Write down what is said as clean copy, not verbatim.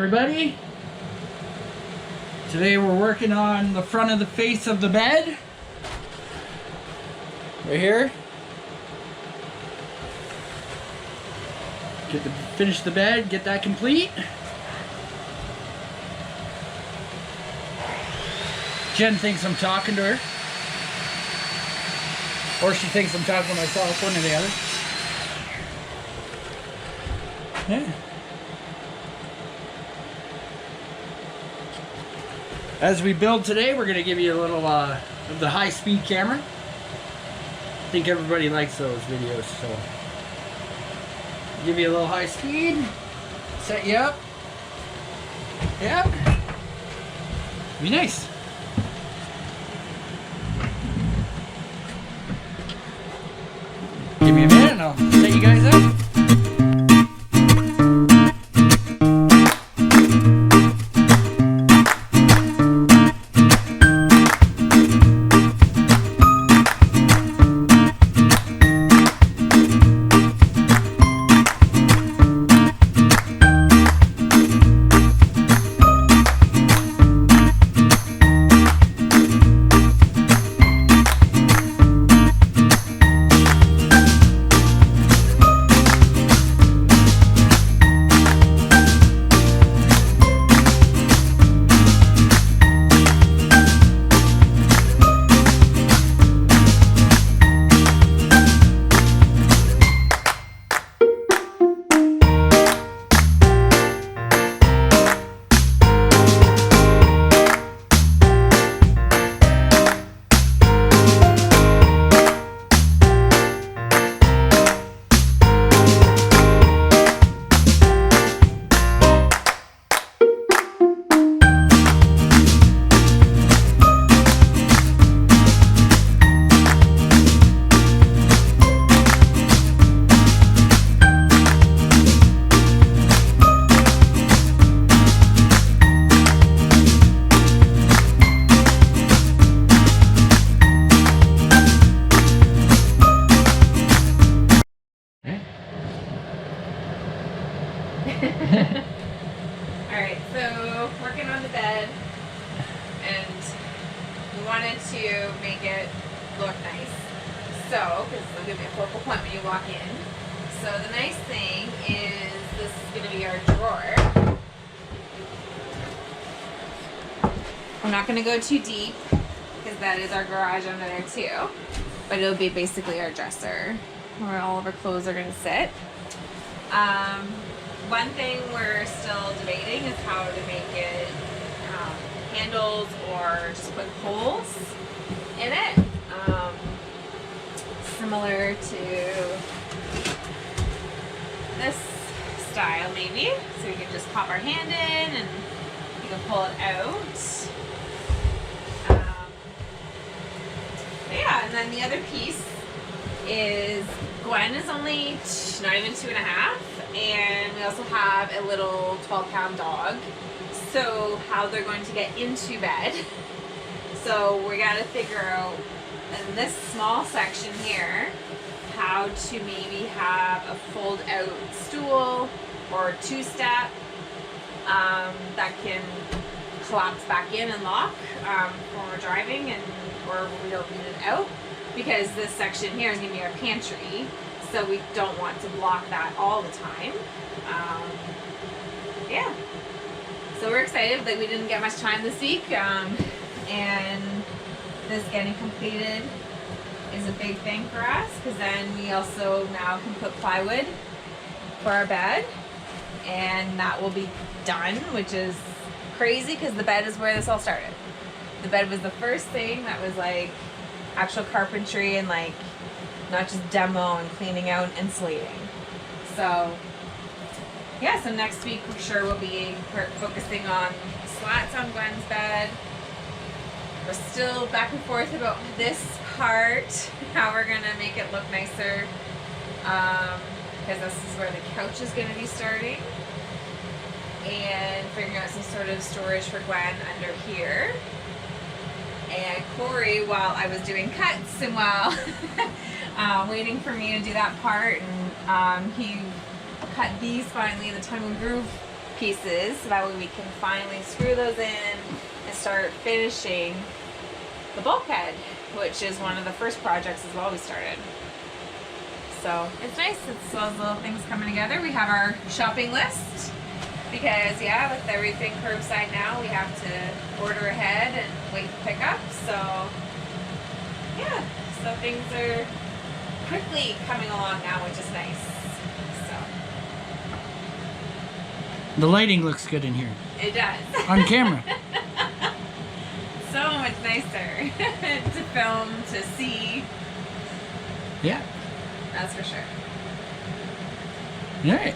everybody. Today we're working on the front of the face of the bed. Right here. Finish the bed, get that complete. Jen thinks I'm talking to her. Or she thinks I'm talking to myself, one or the other. Yeah. As we build today, we're going to give you a little of the high-speed camera. I think everybody likes those videos, so give you a little high speed, set you up. Yep. Be nice. Give me a minute and I'll set you guys up. Alright, so working on the bed, and we wanted to make it look nice. So, because it'll give me a focal point when you walk in. So the nice thing is this is going to be our drawer. We're not going to go too deep because that is our garage under there too. But it'll be basically our dresser where all of our clothes are going to sit. One thing we're still debating is how to make it handles or just put holes in it. Similar to this style maybe. So we can just pop our hand in and you can pull it out. Yeah, and then the other piece is Gwen is only not even 2.5, and we also have a little 12-pound dog. So how they're going to get into bed. So we got to figure out in this small section here how to maybe have a fold-out stool or two-step that can collapse back in and lock when we're driving and or we don't need it out. Because this section here is going to be our pantry, so we don't want to block that all the time. Yeah. So we're excited that we didn't get much time this week, and this getting completed is a big thing for us, because then we also now can put plywood for our bed, and that will be done, which is crazy because the bed is where this all started. The bed was the first thing that was like actual carpentry and like not just demo and cleaning out and insulating. So yeah, so next week for sure we'll be focusing on slats on Gwen's bed. We're still back and forth about this part, how we're gonna make it look nicer, because this is where the couch is gonna be starting, and figuring out some sort of storage for Gwen under here. And Corey, while I was doing cuts and while waiting for me to do that part, and he cut these finally, the tongue and groove pieces so that way we can finally screw those in and start finishing the bulkhead, which is one of the first projects as well we started. So it's nice, it's those little things coming together. We have our shopping list because yeah, with everything curbside now, we have to order ahead and wait for pickup. So yeah, so things are quickly coming along now, which is nice. So The lighting looks good in here. it does. On camera. So much nicer to film, to see. Yeah. That's for sure. All right.